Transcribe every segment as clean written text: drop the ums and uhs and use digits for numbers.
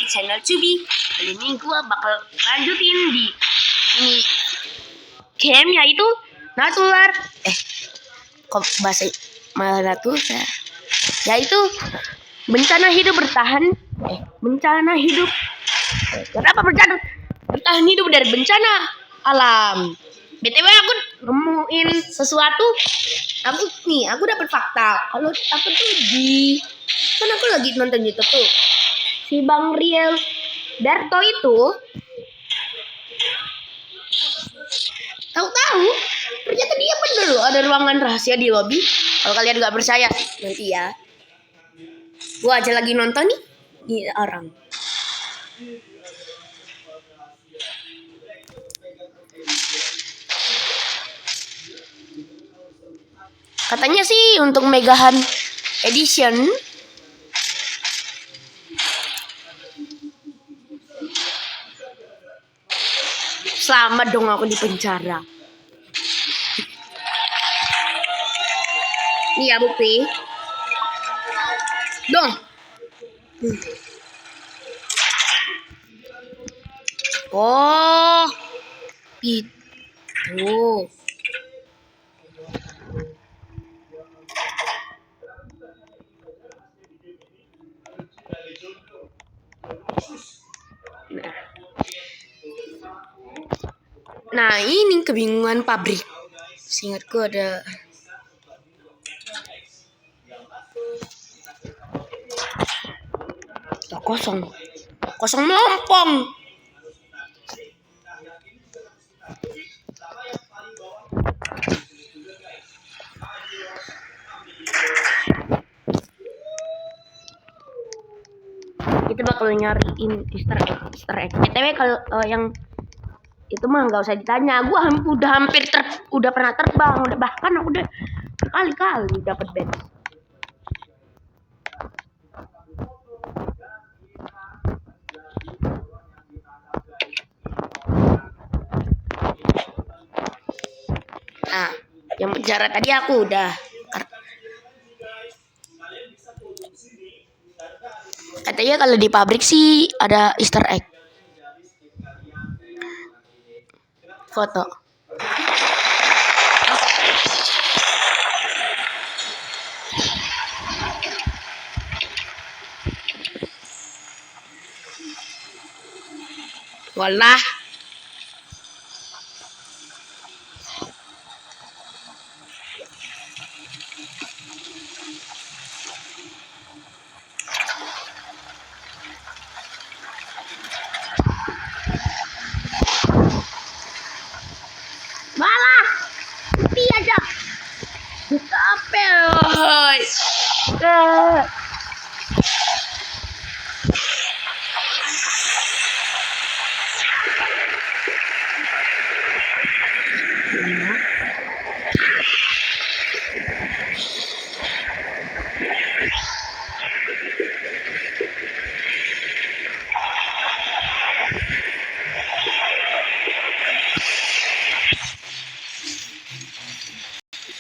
channel Cubi. Kali ini gue bakal lanjutin di ini game yaitu Natular. Kok bahasa Natular? Yaitu bencana hidup bertahan. Bencana hidup. Kenapa bertahan hidup dari bencana alam? BTW aku nemuin sesuatu. Aku dapat fakta. Kalau aku tuh kan aku lagi nonton YouTube tuh. Si Bang Riel Darto itu tahu-tahu ternyata dia bener loh ada ruangan rahasia di lobby. Kalau kalian nggak percaya nanti ya. Gua aja lagi nonton nih di orang. Katanya sih untuk Megahan Edition selamat dong aku di penjara. Ini ya bukti. Dong. Oh. Itu. Nah ini kebingungan pabrik. Seingatku ada kosong melompong. Kita bakal nyariin Easter egg. BTW kalau yang itu mah nggak usah ditanya. Gua udah pernah terbang, bahkan aku udah berkali-kali dapat badge. Nah, yang penjara tadi aku udah. Katanya kalau di pabrik sih ada Easter egg. Foto. Walah. Malah. Mati aja. Capek.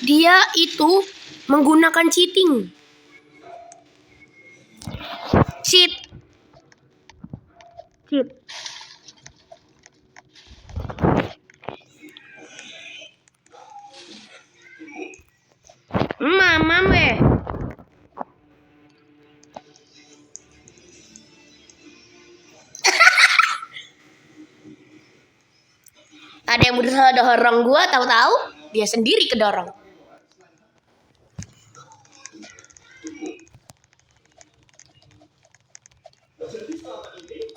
Dia itu menggunakan cheat. Mama weh. Ada yang berusaha dorong gua, tahu-tahu dia sendiri kedorong.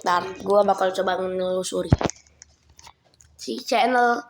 Ntar gua bakal coba menelusuri si channel.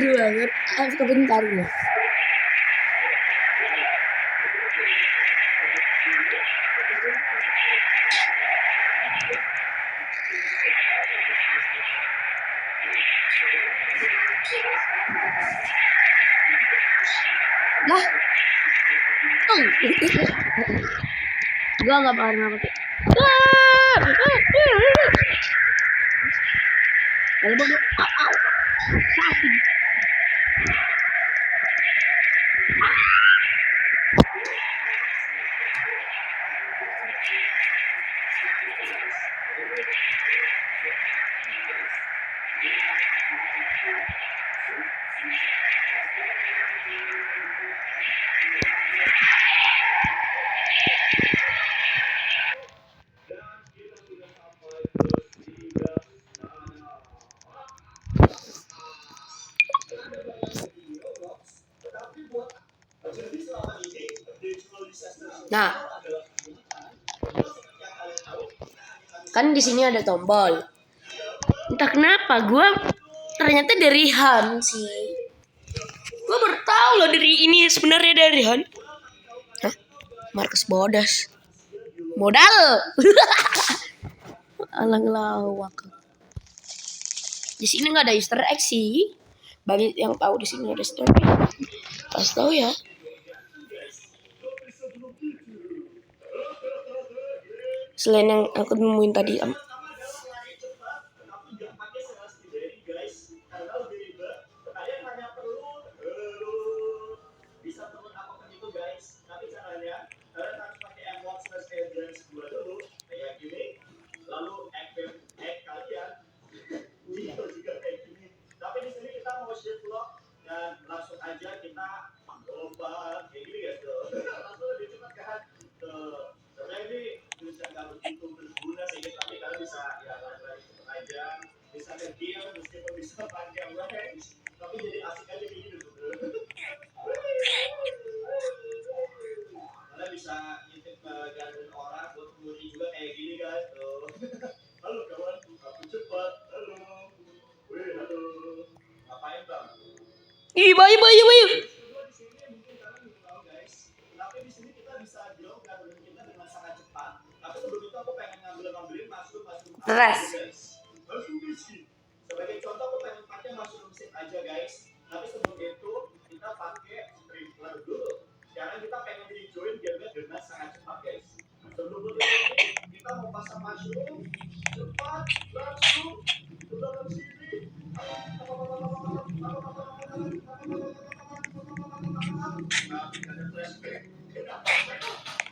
Seru banget. Harus kebentar gue. Lah. Oh. Gua nggak pernah pakai. Kalau bodoh, sakit. Nah, kan di sini ada tombol. Entah kenapa gue ternyata dari Han sih. Gue baru tahu loh dari ini sebenarnya dari Han. Hah? Markus Bodas. Modal. Alang lawak. Di sini nggak ada Easter egg sih. Bagi yang tahu di sini ada Easter egg. Pas tahu ya. Selain yang aku nemuin tadi. Ih, bayu. Terus. Sebagai contoh aku pengen pakai mushroom seed aja guys. Tapi sebelum itu kita pakai sprinkler dulu. Sekarang kita pengen di join biar dengan sangat cepat guys. Sebelum itu kita mau pasang mushroom cepat langsung ke dalam sini.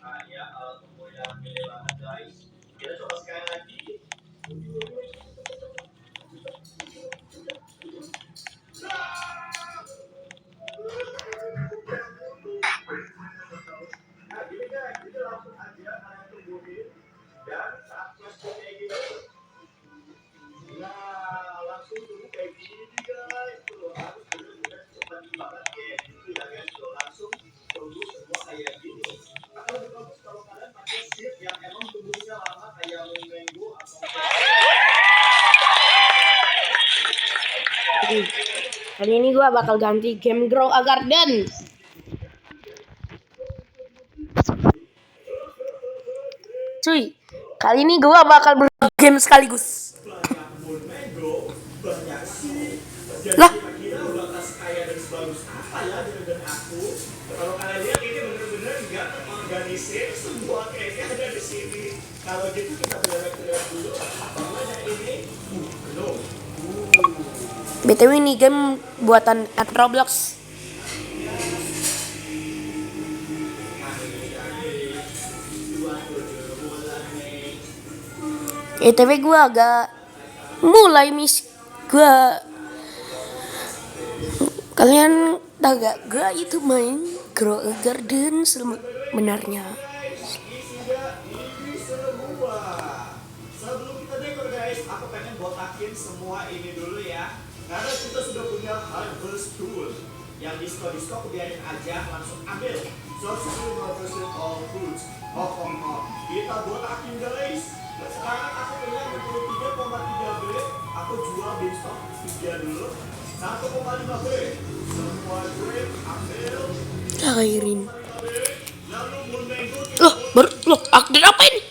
Nah ya, tunggu yang gede banget guys. Kita coba sekali lagi. Kali ini gue bakal ganti game Grow a Garden. Cuy, kali ini gue bakal bergame sekaligus. Lah. Kalau kalian lihat ini bener-bener nggak terorganisir, semua kayaknya ada di sini. Kalau gitu kita lihat dulu bawahnya ini. BTW ini game buatan Roblox. BTW gue agak mulai gue. Kalian tahu gak? Gue itu main Grow a Garden sebenarnya. Sebelum kita dekor guys, aku pengen botakin semua ini dulu ya. Karena kita sudah punya harvest tool yang di store aku biarin aja langsung ambil. Successful harvested all fruits. Kita botakin guys. Sekarang aku punya 23,3 blade. Aku jual beanstalk 3 dulu. Airin. Loh, baru loh, update apa ini?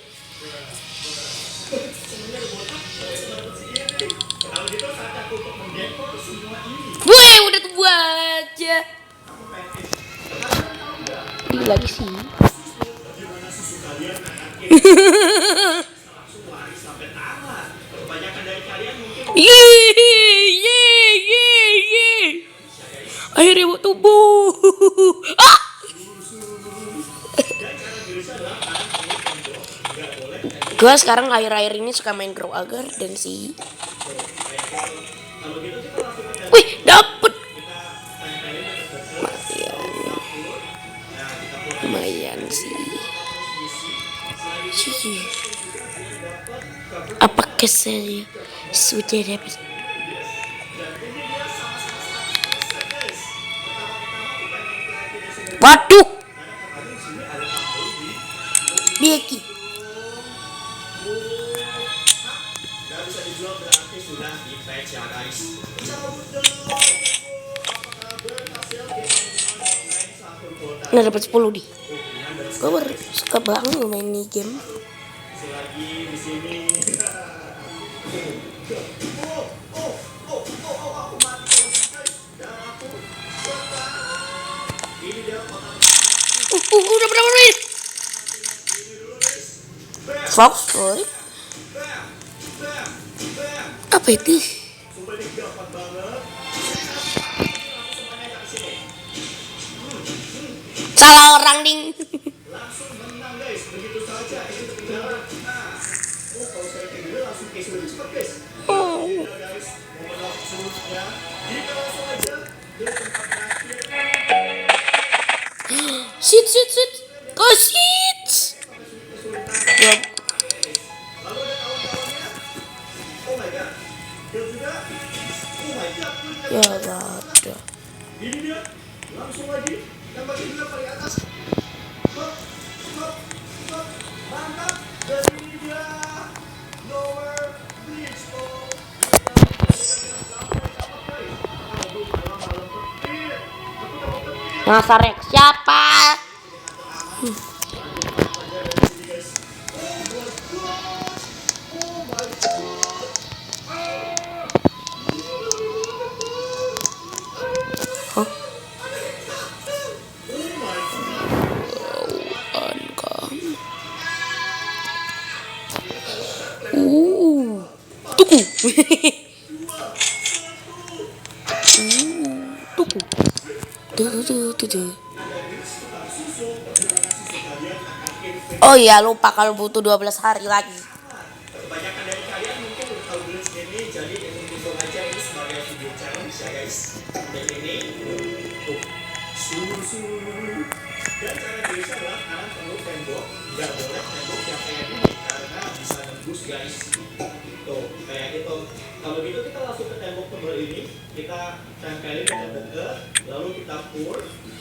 Woi, udah tunggu aja. Ini lagi sih. Yeay. Akhirnya mau tumbuh. Ah! Gue sekarang akhir-akhir ini suka main Grow Agar dan si. Wih, dapet. Lumayan sih. Apakah saya sudah dapat? Waduh, Becky. Nah, dapat 10 di. Gue suka banget main nih game. Udah berapa menit? Fox, apa itu? Salah orang ding. Oh. Sit. Go sit. Yep. Ya ada. Ini dia langsung lagi tembakin dia paling atas. Mantap. Dan ini dia lower bleach. Nasarek siapa? Tuku. Oh iya, lupa kalau butuh 12 hari lagi. Kebanyakan dari kalian mungkin udah tahu glitch ini, jadi hitung aja ini sebagai video challenge ya guys. Dan ini tuh suruh. Dan cara glitch adalah kalian perlu tembok, nggak boleh tembok yang kayak gini karena bisa nembus guys. Tuh kayak gitu. Kalau gitu kita langsung ke tembok tebal ini, kita tempelin dekat-dekat, lalu kita pour.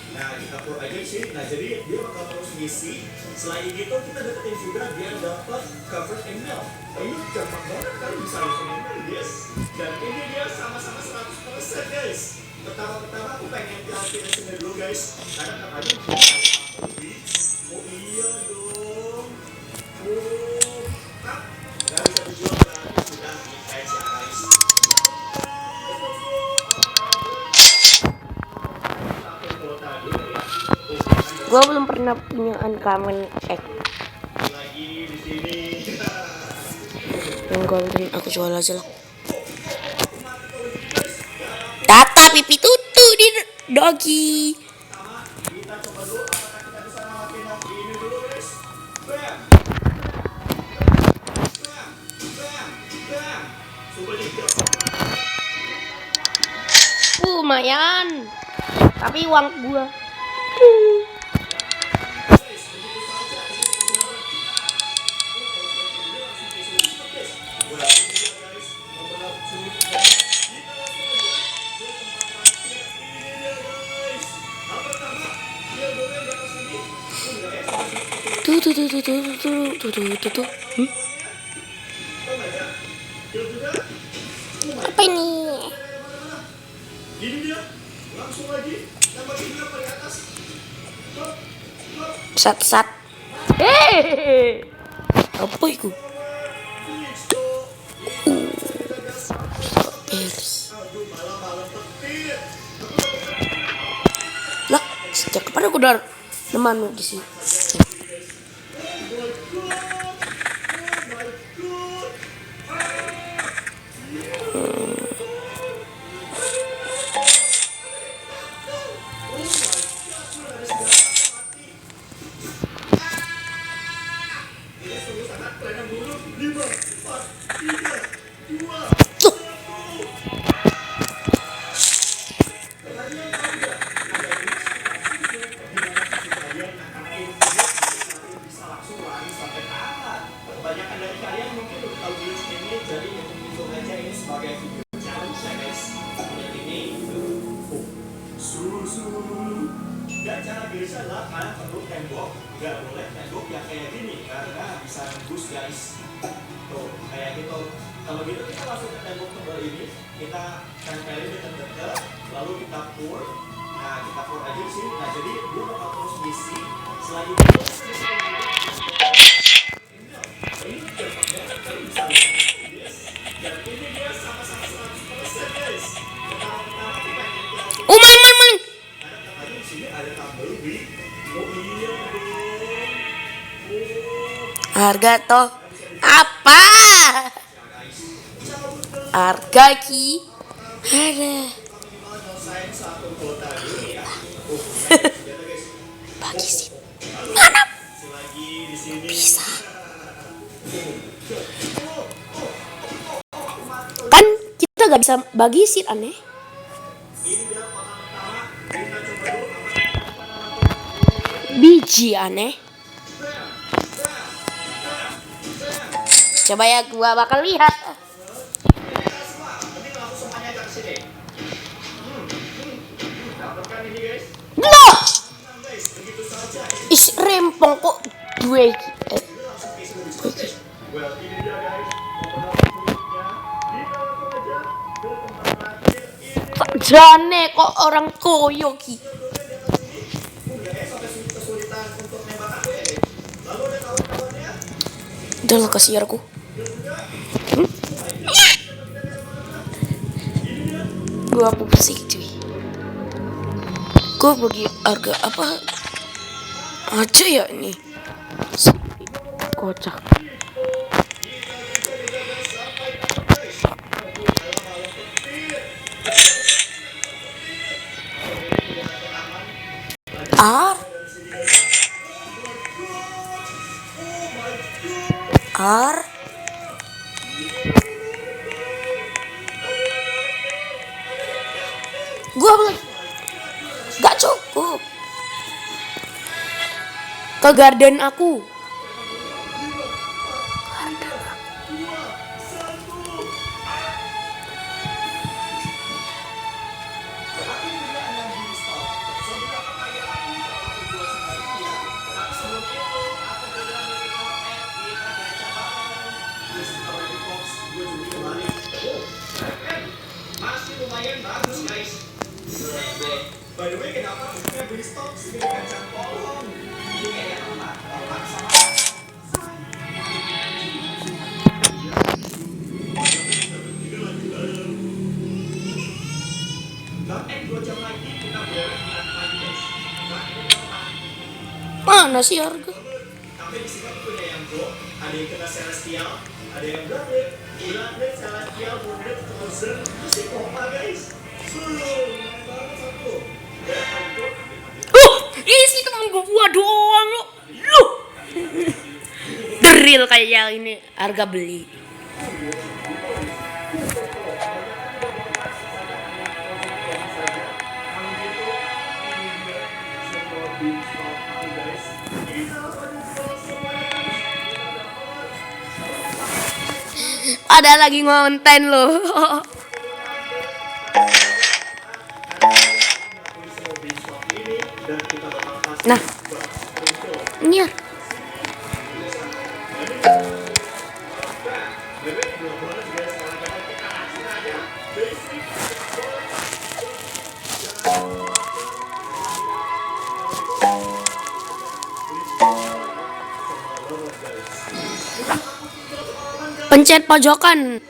Nah kita pour aja sih. Nah jadi dia bakal terus ngisi. Selain gitu kita deketin juga biar dapat cover email. Ini gampang banget kan bisa langsung email guys. Dan ini dia sama-sama 100% guys. Pertama-tama aku pengen jelasin dulu guys. Karena katanya oh iya dong. Oh, nggak bisa dijual gratis sudah di guys ya guys. Gue belum pernah punya uncommon egg. Lagi di sini. Yang golden aku jual aja lah. Tata pipi tutu di doggy. Kita coba dulu apakah kita bisa ngelakuin ini dulu guys. Bam. Lumayan. Tapi uang gua. Tuh. Apa ini? Sat. Hehehe. Apa itu? Strawberry. Lah, sejak kapan aku udah neman di sini? Dan cara biasa adalah kalian perlu tembok, nggak boleh tembok yang kayak gini karena bisa nembus guys. Tuh kayak gitu. Kalau gitu kita langsung ke tembok tebal ini, kita tempelin dekat-dekat, lalu kita pour. Nah kita pour aja di sini. Nah jadi dia bakal terus ngisi. Selain itu ini bisa dan ini dia sama-sama 100% guys. Pertama-tama kita Oh maling. di sini ada tabel di oh iya Harga toh apa? Harga ki ada. Bagi sih. Mana? Bisa. Kan kita gak bisa bagi sih aneh. Biji aneh. Coba ya gua bakal lihat. Loh! Is rempong kok gue. Tak jane kok orang koyo ki. Udah lah kasih aku. Gua pusing cuy. Gua bagi harga apa aja ya ini. Kocak. Gua belum gak cukup ke garden aku. masih lumayan bagus guys. By the way, kenapa punya beli stok segede kacang polong? Ini kayak apa? Sama. Dan 2 jam lagi kita beres lagi guys. Mana sih harga? Kami di sini punya yang Go, ada yang kena Celestial, ada yang Blade, Celestial, Blade, Frozen, masih koma guys. Isi temen gua doang lo. Deril kayak ini harga beli. Ada lagi ngonten lo. Nah, ini ya. Pencet pojokan.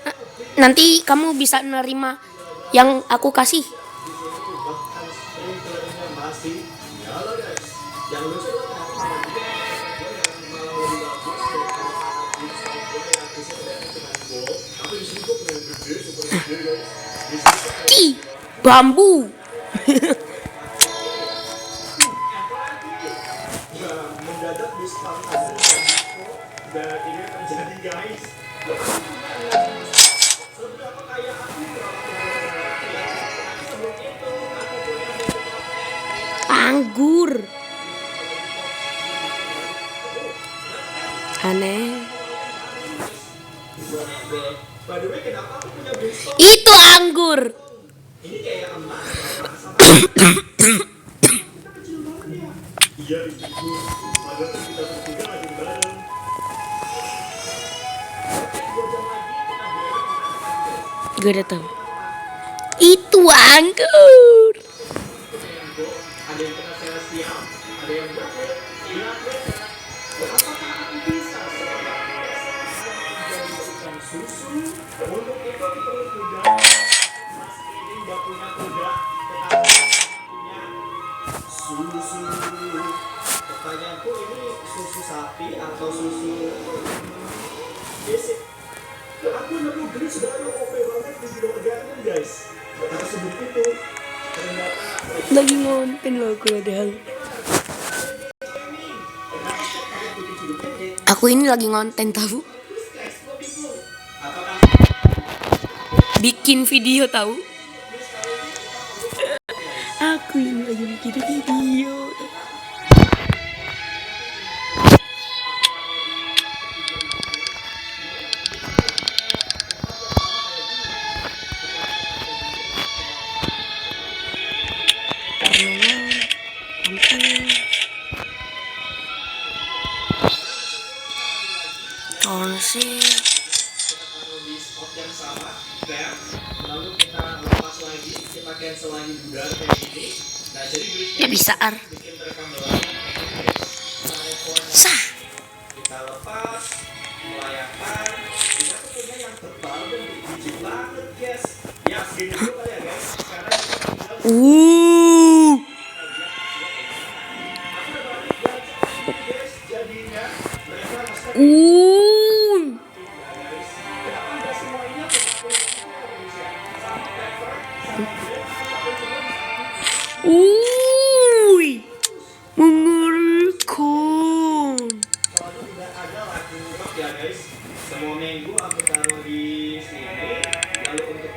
Nanti kamu bisa nerima yang aku kasih. Bahkan sprinklernya masih nyala guys. Yang lucu adalah yang malah lebih bagus daripada saat di stop gue yang di sini kayaknya cuma gol, tapi di sini gue bener gede, super gede guys. Di sini tuh kayak Ki, bambu. ya mendadak di start ada dan ini terjadi guys. Seberapa kaya aku sebelum itu aku punya Anggur. Aneh. by the way, kenapa aku punya brainstorm? Itu anggur. Ini kayak emas kita kecil banget ya. Iya istriku, padahal kan kita bertiga lagi bareng. Oke, 2 jam lagi kita beres. Gak ada tahu. Itu anggur. Ada yang kena Celestial, ada yang berapa? Ingat beda. Apakah aku bisa seorang menjadikan susu? Untuk itu aku perlu kuda. Mas ini nggak punya kuda, tetapi punya susu. Pertanyaanku ini susu sapi atau susu basic? Aku nemu Greece dari OP banget di Hero Garden guys. Karena sebelum itu ternyata Lagi ngonten loh aku padahal. Aku ini lagi ngonten tahu. Bikin video tahu. Aku ini lagi bikin video. Konsil. di spot yang sama, kayak lalu kita lepas lagi, kita cancel lagi juga kayak gini. Nah jadi Ya bisa ar. bikin rekam doang. Sah. Kita lepas, melayangkan. Ini aku punya yang tebal dan berbiji banget guys. Ya segini dulu ya guys. Sekarang kita tinggal guys jadinya mereka mesti kenapa nggak semuanya Mengerikan. soalnya udah ada lagu rock ya guys. Semua minggu aku taruh di sini. Lalu untuk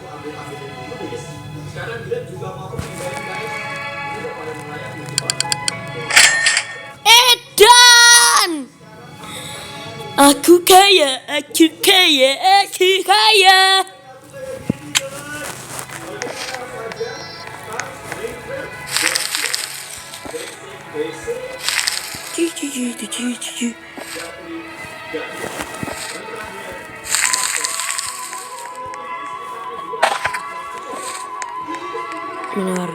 ambil-ambilin dulu guys. Sekarang Grab juga mau pindahin guys. Ini udah pada melayang di depan. Edan. Aku kaya, aku kaya, aku kaya. Cucu. Benar.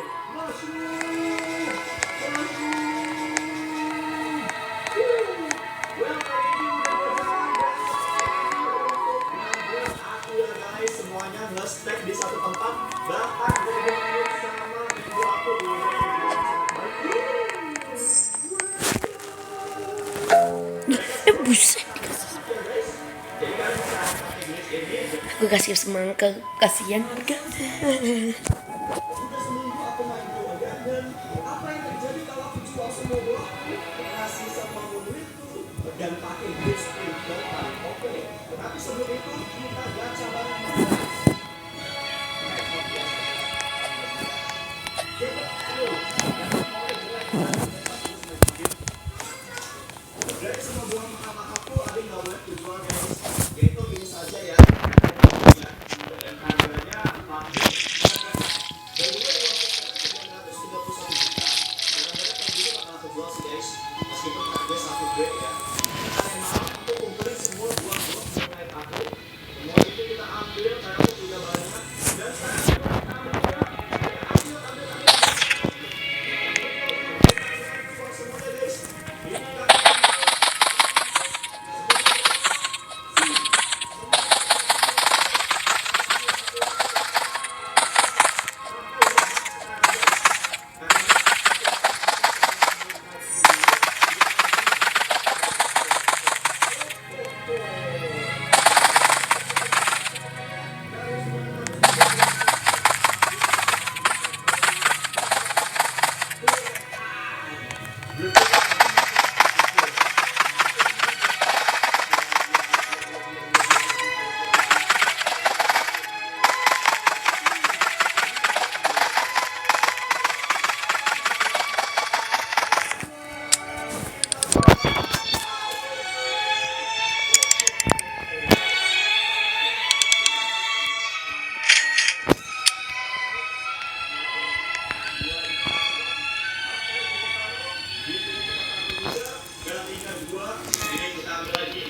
Semuanya nge-stack di satu tempat, bahkan ngomongin sama minggu aku Buset. Aku kasih semangka, kasihan enggak? udah seminggu aku main Hero Garden. Apa yang terjadi kalau aku jual semua bola? Kasih sama duitku dan pakai base filter paling oke. Tapi sebelum itu kita gacha bareng. Dari semua buah makan-makanku ada yang nggak boleh dijual guys. Yaitu ini saja ya. Dan harganya 4 dan ini uang sekarang 931 juta. Kadang-kadang kayak gini bakal aku jual sih guys. Meskipun harganya 1 B ya. Kalian mau aku kumpulin semua buah-buah terkait aku.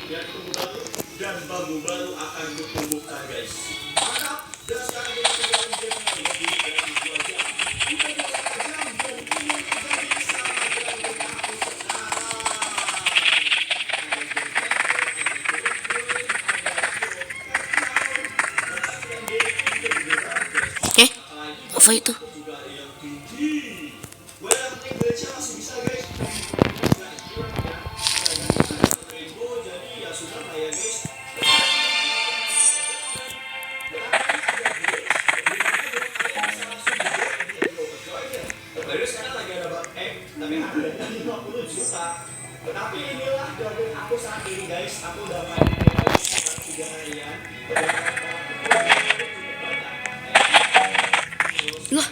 ya ketemu baru dan bambu baru akan ditumbuhkan guys. Mantap. Dan sekarang kita tinggal game lebih dari 2 jam. Kita 2 jam dan ini menjadi sama dengan game aku Apa itu? juga yang tinggi. Gue yang penting glitch-nya masih bisa guys. Rainbow jadi ya sudah lah ya guys. Baru sekarang lagi ada bang tapi harganya 50 juta. Tapi inilah gabung aku saat ini guys. Aku udah main lagi 3 harian. Lah,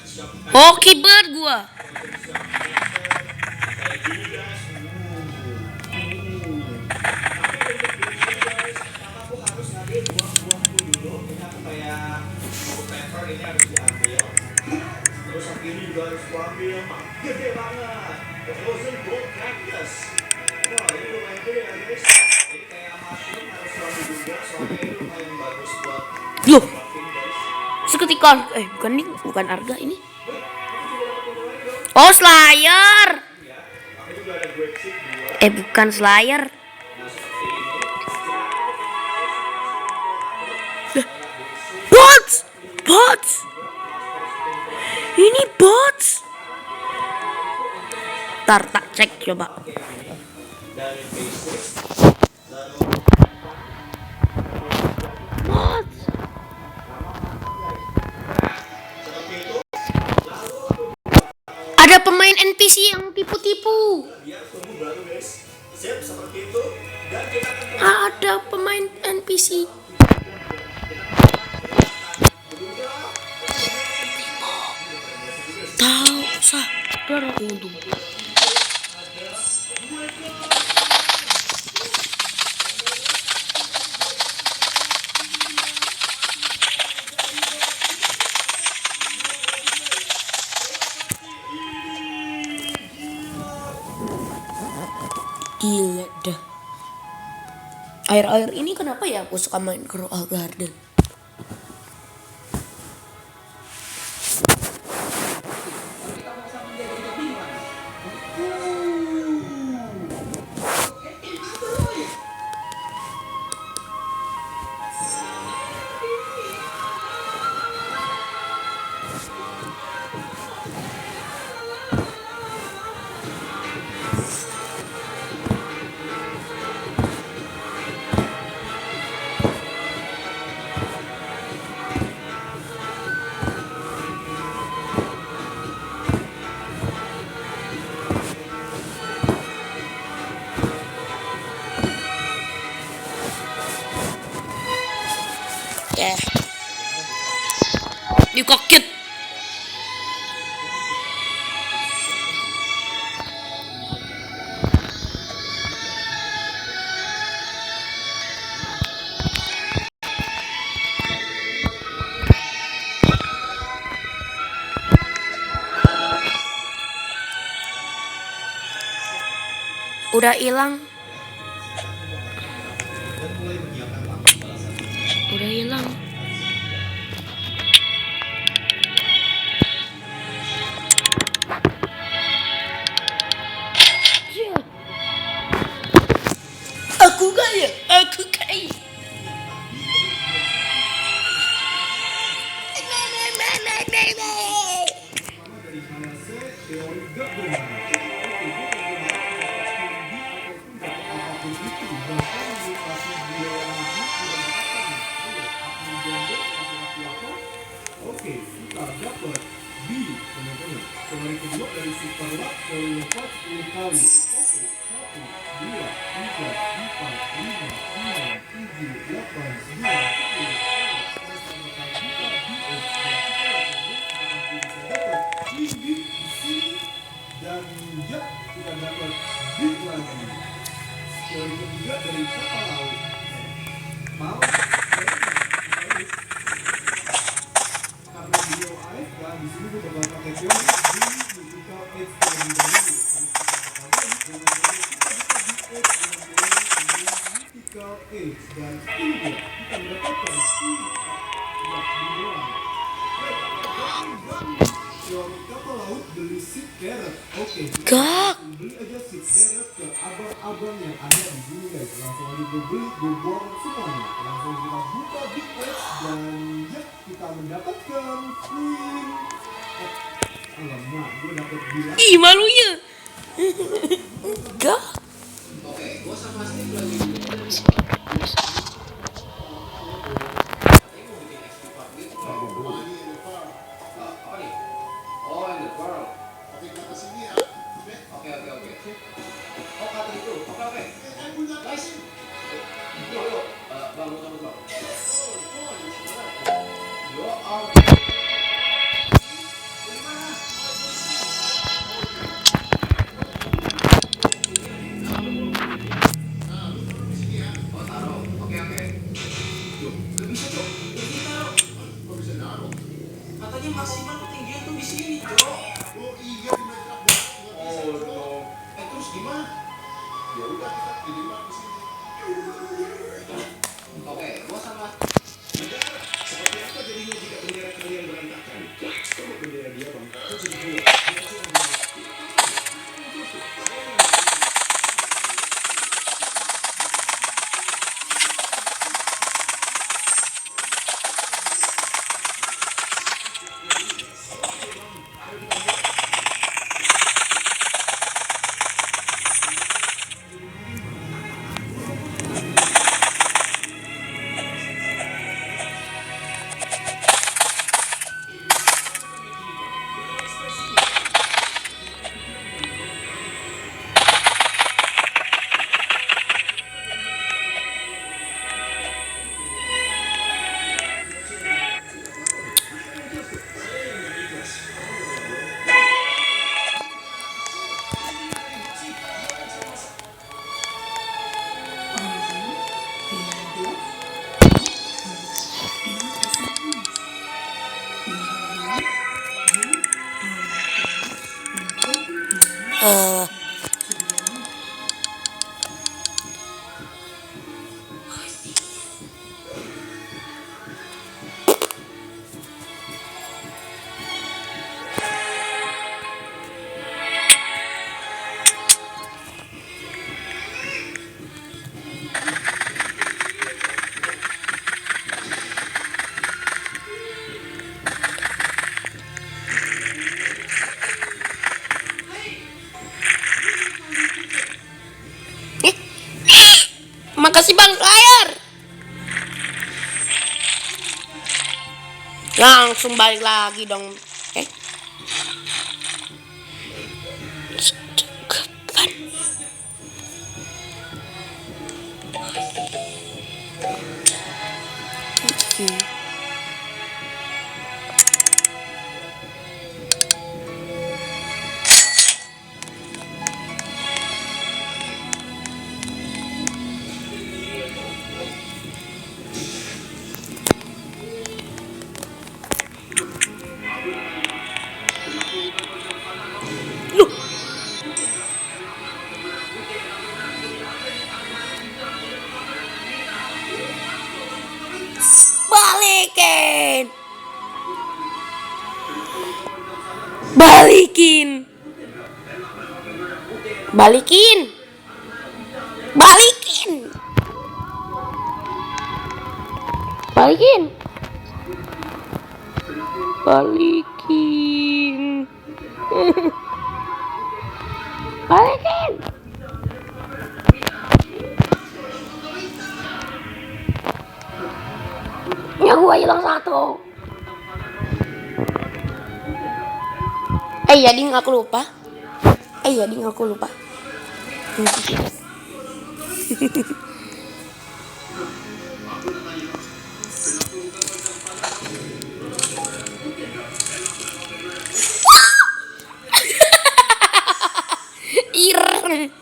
oh keyboard gua. Terus yang ini juga harus kuambil, gede banget. Frozen Gold Cactus. Wah ini lumayan gede ya guys. Jadi kayak mushroom harus kuambil juga, soalnya ini lumayan bagus buat Loh, buffing guys. seketika bukan harga ini. Oh, Slayer. Ya, aku juga ada grape seed 2. Bukan Slayer. Nah seperti ini. Bots. Bots. Ini bots. Ntar tak cek coba. Dari basic, lalu Bots. seperti itu. Ada pemain NPC yang tipu-tipu. Biar tumbuh baru guys. Siap seperti itu. Dan kita akan Ada pemain NPC. Tahu sah. Darah untung. Gila dah. Air-air ini kenapa ya aku suka main Grow a Garden? Ya. Dikokit. Udah hilang. Udah hilang. Aku kaya, aku kaya. Oke, kita dapat B teman-teman. Kembali kedua dari super luck dari lepas 10 kali. Oke, 1, 2, 3, 4, 5, 6, 7, 8, 9, 10. Dan ya kita dapat big lagi. Teori ketiga dari kapal laut. Mau karena video AFK di sini gue bakal pakai teori di musical aids terlebih dahulu. Musical out beli seed carrot. Oke, kita Gak. langsung beli aja seed carrot ke abang-abang yang ada di sini guys. Langsung aja gue beli, gue buang semuanya. Langsung kita buka big box dan ya kita mendapatkan win. Alamak, gue dapet bilang. Ih, malunya. Gak. Oke, gua sama Steve lagi katanya mau bikin XP part gitu. Apa nih? Oh, in the world. Oke. Oh, kata itu. Oke. Nice. Yuk. Bang, lu cabut bang. Yo, oh, taruh. Oke. Yuk, gak bisa dong. Gak bisa taruh. Katanya maksimal ketinggian tuh di sini, Cok. Oh, no. Terus gimana? Oke, gua sama Seperti apa jadinya jika bendera kalian berantakan? Coba bendera dia bang. Kau jadi dua. Eh, makasih Bang Layar. Langsung balik lagi dong. Kapan? Loh, balikin. Balikin. Balikin. Balikin. Balikin. Balikin. Balikin. Ya gua hilang satu. Ya ding aku lupa. Ya ding aku lupa. Ireng.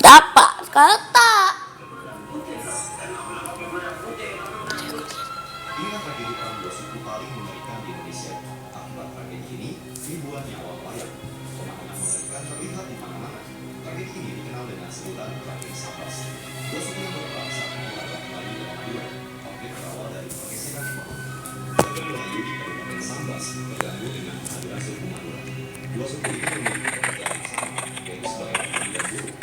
Siapa? Kata. Inilah tragedi perang dua suku paling mengerikan di Indonesia. Akibat tragedi ini, ribuan nyawa melayang. Pemandangan mengerikan terlihat di mana-mana. Tragedi ini dikenal dengan sebutan tragedi Sabas. Dua suku yang berperang saat menghadap Melayu dan Madura. Konflik berawal dari pergeseran ekonomi. Warga Melayu di Kabupaten Sambas terganggu dengan kehadiran suku Madura. Dua suku ini memiliki pekerjaan yang sama, yaitu sebagai petani dan buruh.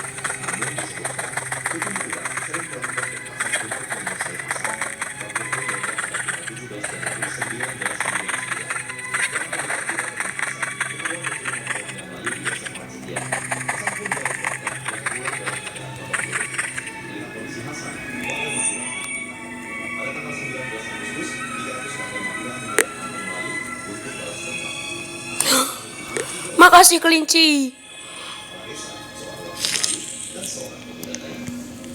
Namun disebutkan, suku Madura sering melakukan kekerasan untuk menguasai pasar. Konflik ini dianggap pada tanggal 17 Januari 1999. Setelah Madura tidak berkuasa, kedua suku warga Melayu di desa Prasetya. Hasan pun dilakukan dan keluar dalam keadaan babak belur. Melihat kondisi Hasan, warga Madura ditangkap. Pada tanggal 19 Agustus, 300 warga Madura menyerang kampung Melayu untuk balas dendam. Makasih kelinci. Kepala desa, seorang warga Melayu, dan seorang pemuda Dayak.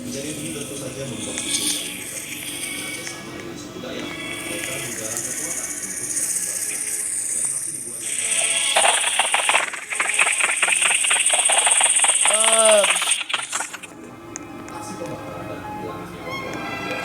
Kejadian ini tentu saja membuat suku saling dekat. Bekerjasama dengan suku Dayak, mereka menggarap kekuatan untuk saling membalaskan. Dan masih dibuat aksi pembakaran dan penghilangan nyawa orang Madura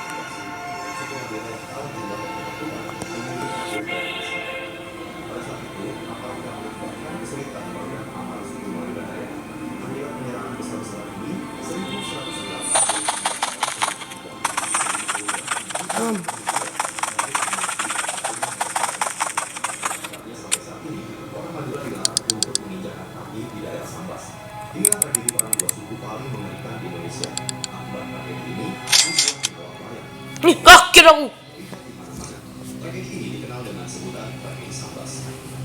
suku Madura yang tahu jumlah dan ketakutan memilih kabur dari desa. Pada saat itu, aparat keamanan bahkan kesulitan meredam amarah suku Madura Dayak. Akibat penyerangan besar-besaran ini, 1.111 sampai saat ini, orang Madura dilarang untuk menginjakkan kaki di daerah Sambas. Inilah tragedi perang dua suku paling mengerikan di Indonesia. Akibat tragedi ini, ribuan nyawa melayang. Nih, kaki dong. Lihat di mana-mana. Tragedi ini dikenal dengan sebutan tragedi Sambas.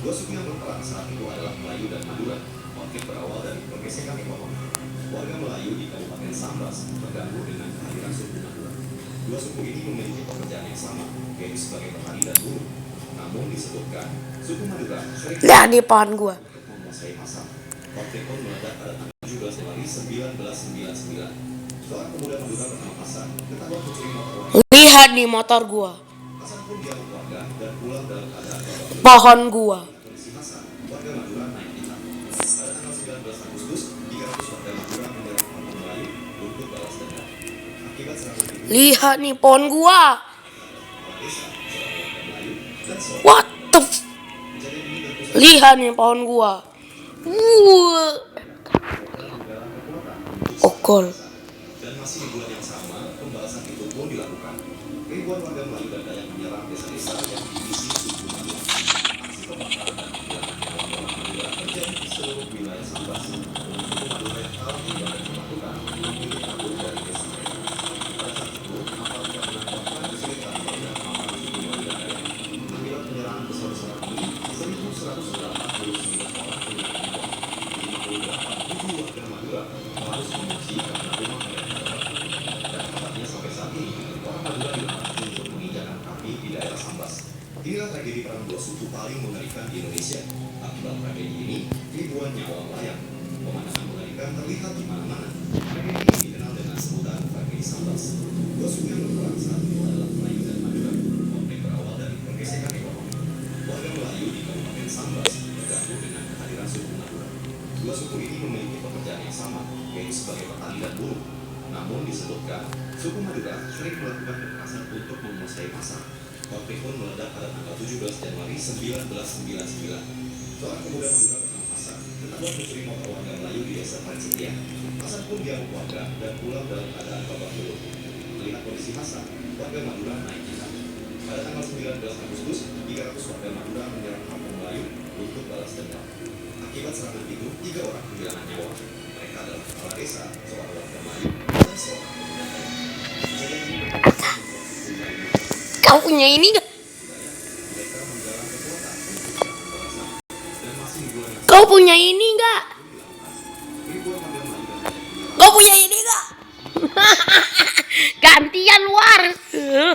Dua suku yang berperang saat itu adalah Melayu dan Madura. Konflik berawal dari pergeseran ekonomi. Warga Melayu di Kabupaten Sambas terganggu dengan kehadiran suku Madura. Dua suku ini memiliki pekerjaan yang sama, yaitu sebagai petani dan buruh. Namun disebutkan, suku Madura sering Lihat di pohon gua. untuk menguasai pasar. Konflik pun meledak pada tanggal 17 Januari 1999. Seorang pemuda Madura bernama Hasan ketahuan mencuri motor warga. Lihat di motor gua. Hasan pun diamuk warga dan pulang dalam keadaan babak belur. Pohon gua. Kondisi Hasan, warga Madura naik pitam. Pada tanggal 19 Agustus, 300 warga Madura menyerang kampung Melayu untuk balas dendam. Akibat serangan itu, Lihat nih pohon gua. kepala desa, seorang warga Melayu, dan seorang What the f- kejadian ini tentu saja Lihat nih pohon gua. menggalang kekuatan untuk Okol. dan masih di bulan yang sama, pembalasan itu pun dilakukan. Ribuan warga Melayu dan Dayak menyerang desa-desa yang diisi suku Madura. Aksi pembakaran dan penghilangan nyawa orang Madura terjadi di seluruh wilayah Sambas. Suku Madura yang kalah tinggal dan ketakutan memilih kabur dari desa mereka. Pada saat itu, aparat keamanan bahkan kesulitan meredam amarah suku Madura Dayak. Akibat penyerangan besar-besaran ini, 1.189 orang kehilangan nyawa. 58 warga Madura harus mengungsi karena rumah mereka terbakar. Dan kabarnya sampai saat ini, orang Madura dilarang untuk menginjakkan kaki di daerah Sambas. Inilah tragedi perang dua suku paling mengerikan di Indonesia. Akibat tragedi ini, ribuan nyawa melayang. Pemandangan mengerikan terlihat di mana-mana. Tragedi ini dikenal dengan sebutan tragedi Sambas. Dua suku yang berperang saat itu adalah Melayu dan Madura. Konflik berawal dari pergeseran ekonomi. Warga Melayu di Kabupaten Sambas terganggu dengan kehadiran suku Madura. Dua suku ini memiliki pekerjaan yang sama, yaitu sebagai petani dan buruh. Namun disebutkan, suku Madura sering melakukan kekerasan untuk menguasai pasar. Konflik pun meledak pada tanggal 17 Januari 1999. Seorang pemuda Madura bernama Hasan ketahuan mencuri motor warga Melayu di desa Prasetya. Hasan pun diamuk warga dan pulang dalam keadaan babak belur. Melihat kondisi Hasan, warga Madura naik pitam. Pada tanggal 19 Agustus, 300 warga Madura menyerang kampung Melayu untuk balas dendam. Akibat serangan itu, 3 orang kehilangan nyawa. Mereka adalah kepala desa, seorang warga Melayu, dan seorang pemuda Dayak. Kejadian ini membuat suku Melayu Kau punya ini gak? mereka menggalang kekuatan untuk saling membalaskan. Dan masih di bulan yang Kau punya ini gak? ribuan warga Melayu dan Dayak menyerang Kau punya ini gak? Gantian luar. wilayah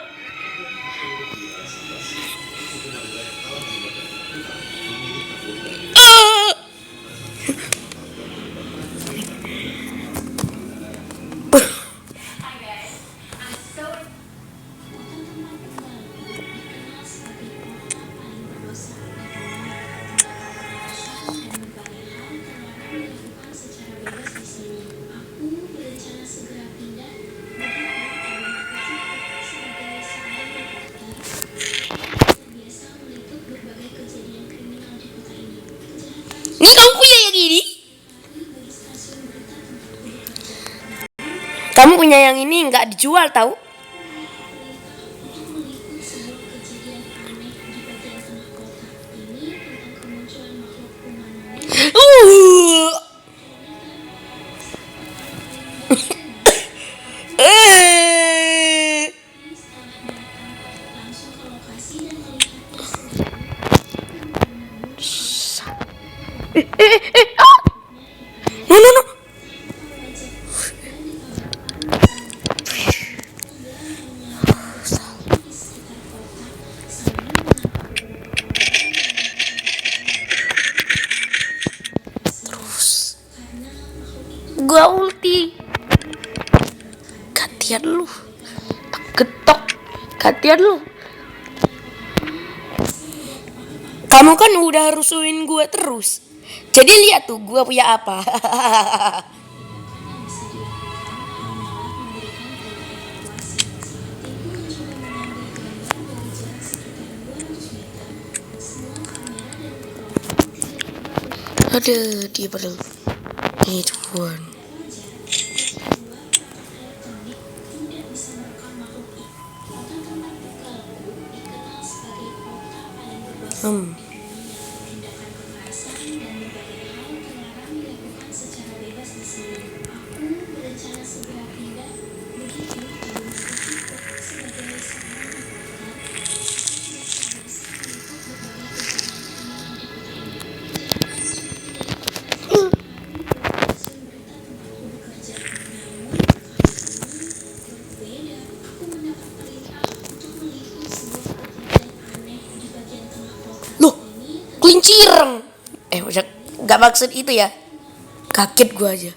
Sambas. Suku Madura yang kalah tinggal dan ketakutan memilih kabur dari desa. Kamu punya yang ini nggak dijual tahu? No no no. Gua ulti. Gantian lu. Tak getok. Gantian lu. Kamu kan udah rusuhin gua terus. Jadi lihat tuh gua punya apa. Aduh, dia perlu. Ini tuan. Loh, kelincireng. Udah nggak maksud itu ya. Kaget gua aja.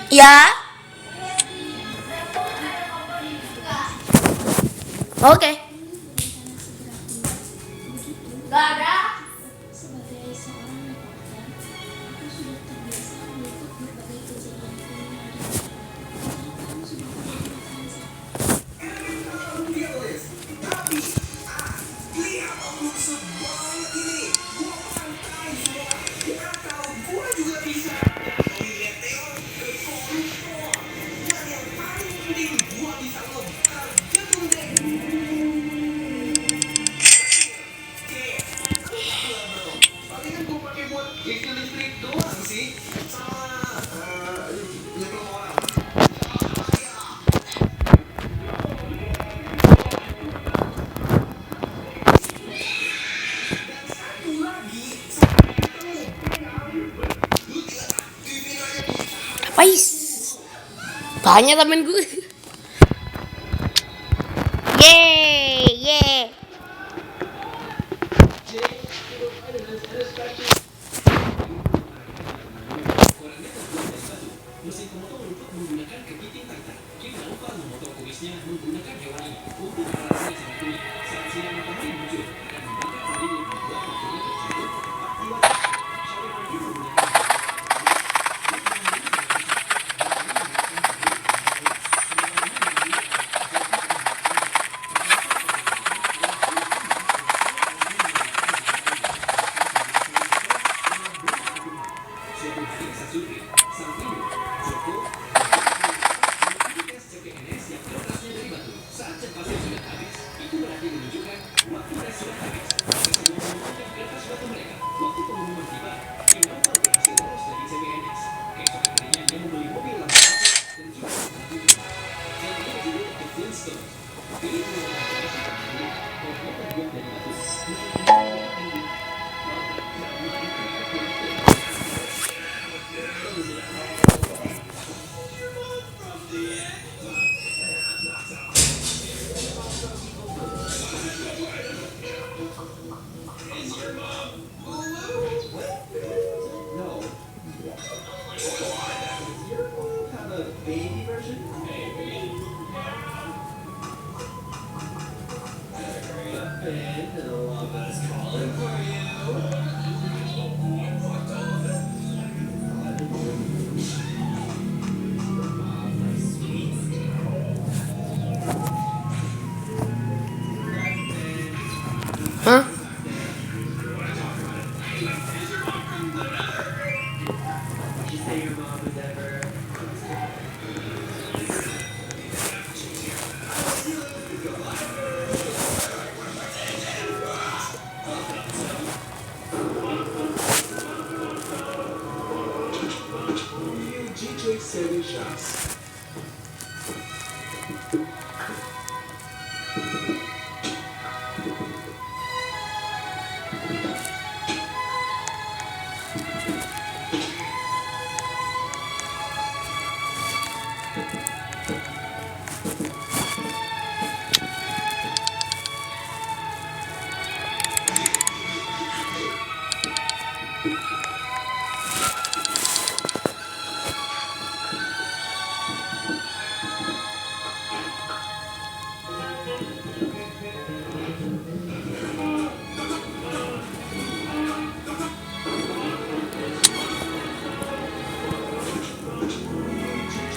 Ya. Oke. Gak ada. Pais. Banyak temen gue. Yeay. Mesin pemotong rumput menggunakan kepiting Titan. Kita lupa memotong kumisnya menggunakan hewan ini untuk alasan yang sangat unik. Saat sinar matahari muncul, akan membakar padi yang membuat waktunya tersebut aktivitas. Syarikat itu menggunakan saat jas pasir sudah habis, itu berarti menunjukkan waktu tes New DJ Seven Shots.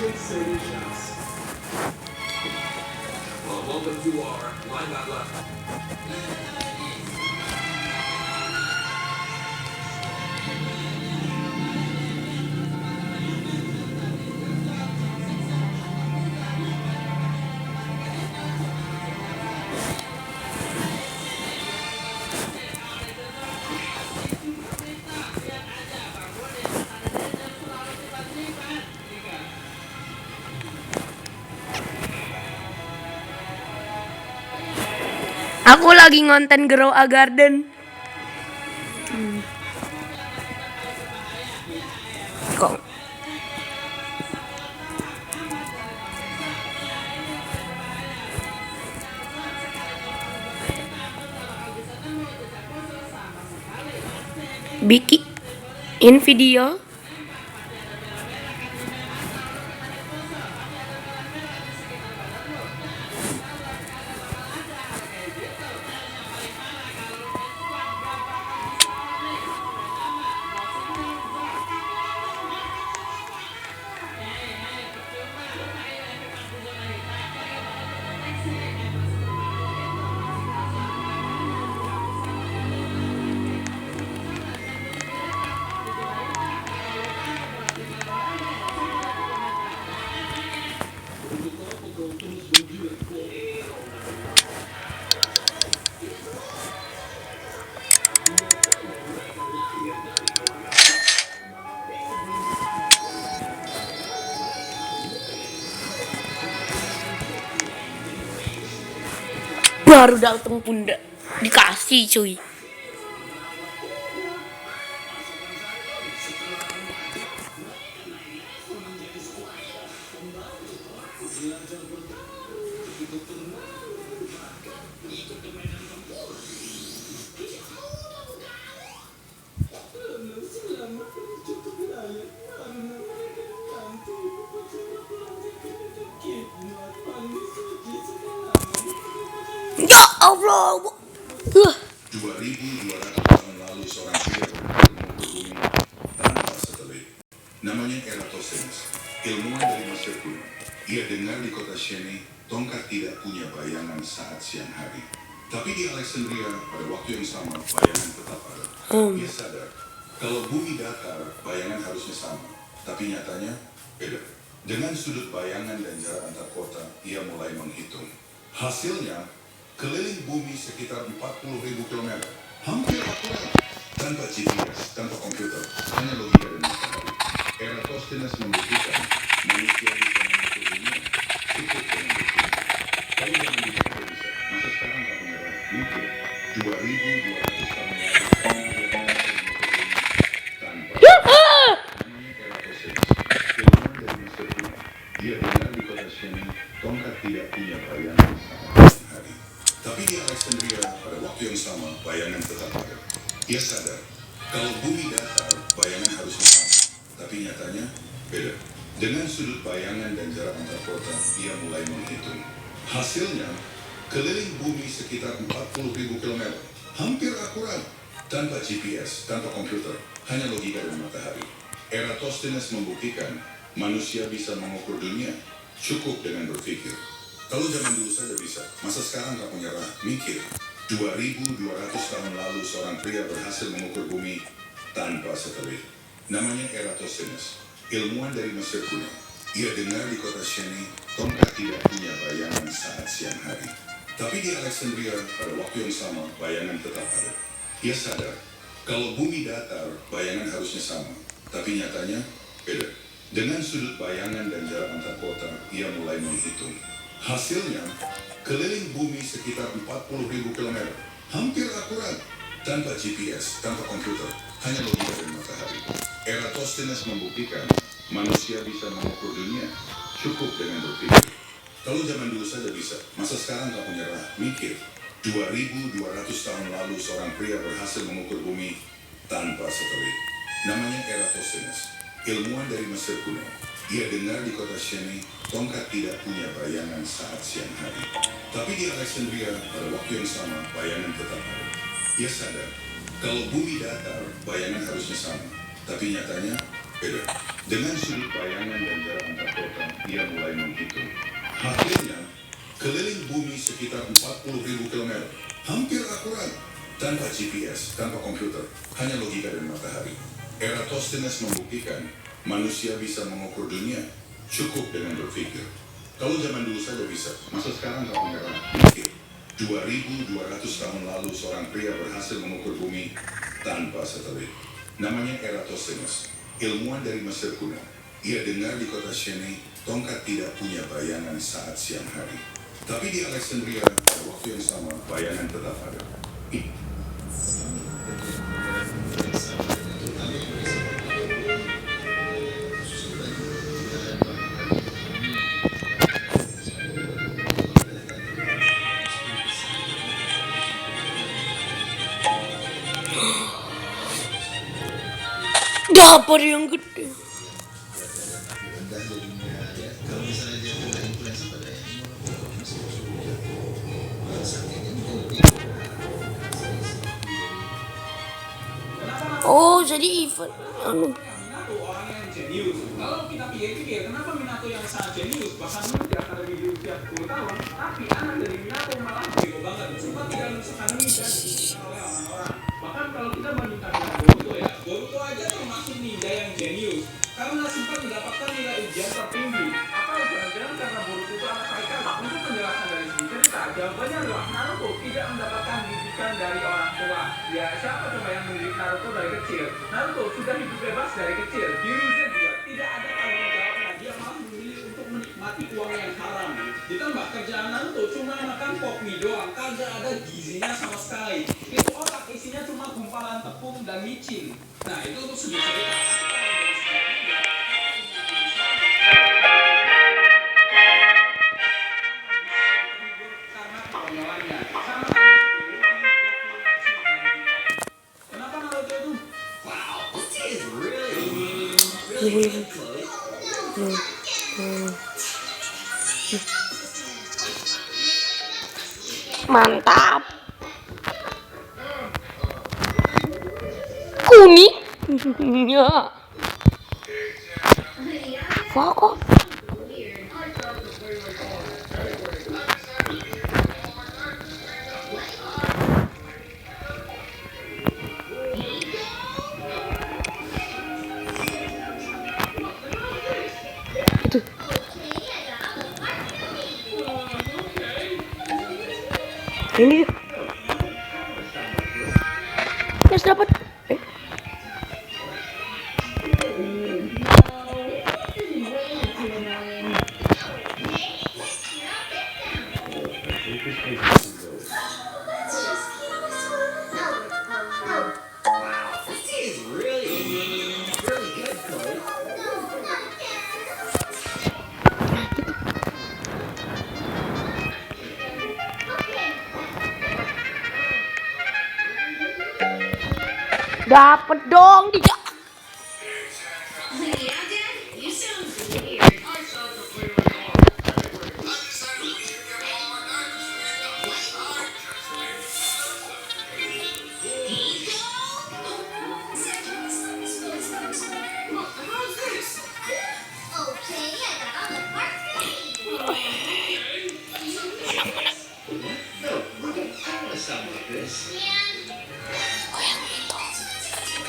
DJ Seven Shots. Well, welcome to our line back left. Aku lagi ngonten Grow a Garden. Kok bikin video? Baru dateng bunda dikasih cuy. Ya Allah. 2.200 tahun lalu seorang pria berhasil mengukur bumi tanpa satelit. Namanya Eratosthenes, ilmuwan dari Mesir kuno. Ia dengar di kota Shene, tongkat tidak punya bayangan saat siang hari. Tapi di Alexandria, pada waktu yang sama, bayangan tetap ada. Ia sadar, kalau bumi datar, bayangan harusnya sama. Tapi nyatanya, beda. Dengan sudut bayangan dan jarak antar kota, ia mulai menghitung. Hasilnya, keliling bumi sekitar 40.000 km. Hampir akurat. Tanpa GPS, tanpa komputer, hanya logika dan matahari. Eratosthenes membuktikan manusia bisa mengatur dunia cukup dengan bukti. Kalau zaman dulu tidak bisa, masa sekarang tak menyerah. Mungkin 2.200 tahun lalu tanpa namanya Eratosthenes, ilmuwan dari Mesir kuno. Dia dengar di kota Shene, tongkat tidak punya bayangan saat siang hari. Tapi di Alexandria, pada waktu yang sama, bayangan tetap ada. Ia sadar, kalau bumi datar, bayangan harusnya sama. Tapi nyatanya, beda. Dengan sudut bayangan dan jarak antar kota, ia mulai menghitung. Hasilnya, keliling bumi sekitar 40.000 km. Hampir akurat. Tanpa GPS, tanpa komputer, hanya logika dan matahari. Eratosthenes membuktikan, manusia bisa mengukur dunia cukup dengan berpikir. Kalau zaman dulu saja bisa, masa sekarang tak menyerah, mikir. 2.200 tahun lalu seorang pria berhasil mengukur bumi tanpa satelit. Namanya Eratosthenes, ilmuwan dari Mesir kuno. Ia dengar di kota Sheni, tongkat tidak punya bayangan saat siang hari. Tapi di Alexandria, pada waktu yang sama, bayangan tetap ada. Ia sadar, kalau bumi datar, bayangan harusnya sama. Tapi nyatanya, beda. Dengan sudut bayangan dan jarak antar kota, ia mulai menghitung. Hasilnya, keliling bumi sekitar 40.000 km. Hampir akurat. Tanpa GPS, tanpa komputer, hanya logika dari matahari. Eratosthenes membuktikan manusia bisa mengukur dunia cukup dengan berpikir. Kalau zaman dulu saja bisa, masa sekarang tak menyerah, mikir. 2.200 tahun lalu seorang pria berhasil mengukur bumi tanpa satelit. Namanya Eratosthenes, ilmuwan dari Mesir kuno. Ia dengar di kota Sheni, tongkat tidak punya bayangan saat siang hari. Tapi di Alexandria, pada waktu yang sama, bayangan tetap ada. Ia sadar, kalau bumi datar, bayangan harusnya sama. Tapi nyatanya, beda. Dengan sudut bayangan dan jarak antar kota, ia mulai menghitung. Hasilnya, keliling bumi sekitar 40.000 km. Hampir akurat. Tanpa GPS, tanpa komputer, hanya logika dan matahari. Eratosthenes membuktikan manusia bisa mengukur dunia cukup dengan berpikir. Kalau zaman dulu saja bisa, masa sekarang tak menyerah, mikir. 2.200 tahun lalu seorang pria berhasil mengukur bumi tanpa satelit. Namanya Eratosthenes, ilmuwan dari Mesir kuno. Ia dengar di kota Sheni, tongkat tidak punya bayangan saat siang hari. Tapi di Alexandria, pada waktu yang sama, bayangan tetap ada. Dapur yang gede. Oh, jadi event. Minato orang yang jenius. Kalau kita pikir-pikir, kenapa Minato yang sangat jenius bahkan tidak akan lebih usia 10 tahun, tapi anak dari Minato malah bego banget. Sempat tidak lulus akademi dan dibutuhkan oleh orang-orang. Bahkan kalau kita bandingkan dengan Boruto ya, Boruto aja termasuk ninja yang jenius karena sempat mendapatkan nilai ujian tertinggi. Apa jangan-jangan karena Boruto itu anak Taikawa? Untuk penjelasan dari segi cerita, jawabannya adalah Naruto tidak mendapatkan didikan dari orang tua. Ya, siapa coba yang mendidik Naruto dari kecil? Naruto sudah hidup bebas dari kecil. Hiruzen juga tidak ada tanggung jawabnya. Dia malah memilih untuk menikmati uang yang haram. Ditambah kerjaan Naruto cuma makan pop mie doang, kagak ada gizinya sama sekali. Itu otak isinya cuma gumpalan tepung dan micin. Nah, itu untuk segi cerita. Kenapa Naruto itu? Wow, this is really good, Chloe. Mantap. Kuning. Ya. Fuck off. Ini Mas dapat This is really good, Chloe. dapat dong dia.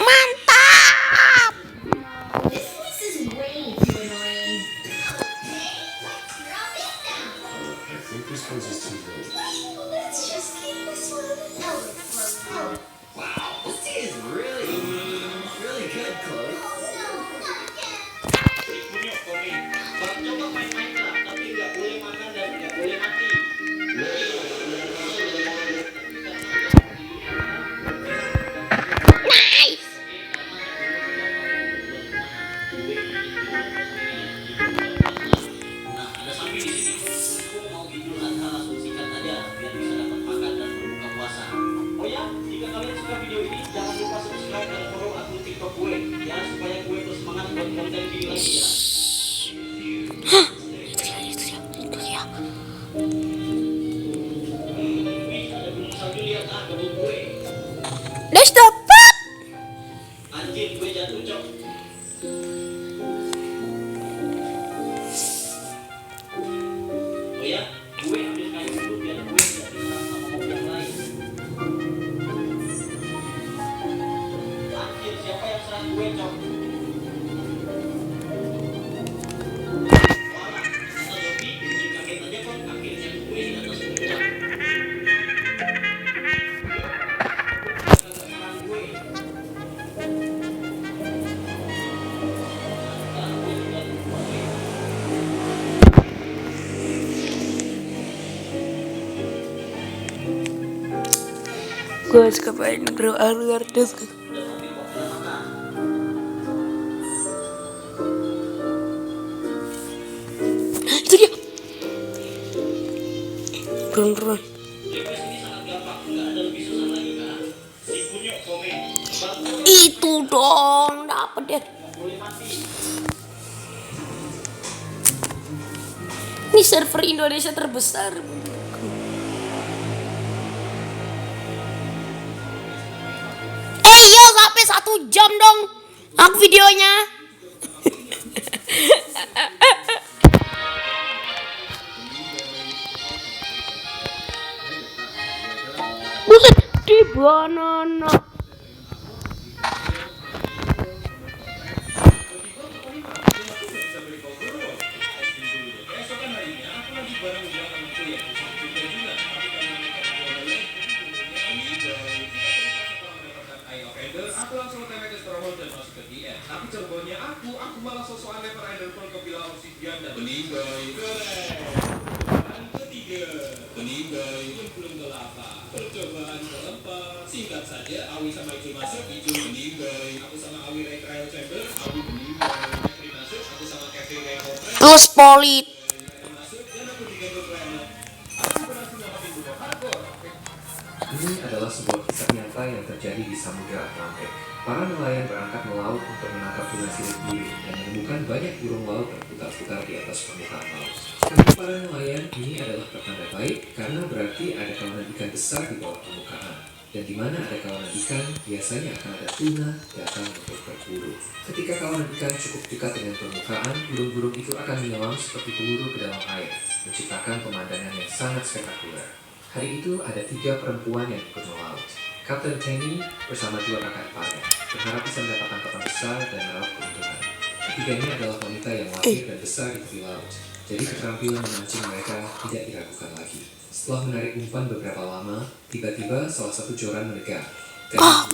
Mantap. Guys, dapat. Anjing, gue jatuh, Cok. Oh ya, gue ambil kayu dulu biar gue tidak diserang sama mob yang lain. Anjir, siapa yang serang gue, Cok? Walah, kata Dobi, bikin kaget aja kok. Akhirnya gue di atas puncak. Kagak serang gue. Dan gue juga lupa, gue. Gue suka main Grow Artis. Udah mobil mobil mana? Itu dia. Turun. Request ini sangat gampang, nggak ada lebih susah lagi kan? Si Kunyuk komen, baru Itu dong, dapat deh. nggak boleh mati. Ini server Indonesia terbesar. Yo, sampai 1 jam dong. Aku videonya. Buset, di banana. Keesokan harinya, aku lagi bareng belakangku ya. Juga juga, tapi karena mereka boleh aku langsung tembak ke Stronghold dan masuk ke DM. Tapi cerobohnya aku malah sosokan lempar Enderpearl ke pilar obsidian dan meninggal. Keren. Percobaan ketiga, meninggal. Belum ke-8. Percobaan ke-4. Singkat saja, Awi sama Ijo masuk, Ijo meninggal. Aku sama Awi Ray Trial Chamber, Awi meninggal. Kevin masuk, aku sama Kevin Ray Portrait. Plus polit. Masuk dan aku digendong Planet. Aku berhasil dapatin dua hardcore. Ini adalah sebuah kisah nyata yang terjadi di Samudra Atlantik. Para nelayan berangkat melaut untuk menangkap tuna sirip biru dan menemukan banyak burung laut berputar-putar di atas permukaan laut. Bagi para nelayan, ini adalah pertanda baik karena berarti ada kawanan ikan besar di bawah permukaan. Dan di mana ada kawanan ikan, biasanya akan ada tuna datang untuk berburu. Ketika kawanan ikan cukup dekat dengan permukaan, burung-burung itu akan menyelam seperti peluru ke dalam air, menciptakan pemandangan yang sangat spektakuler. Hari itu ada 3 perempuan yang ikut melaut. Kapten Penny bersama 2 kakak iparnya berharap bisa mendapatkan kapal besar dan meraup keuntungan. Ketiganya adalah wanita yang lahir dan besar di tepi laut, jadi keterampilan memancing mereka tidak diragukan lagi. Setelah menarik umpan beberapa lama, tiba-tiba salah satu joran mendekat. Tapi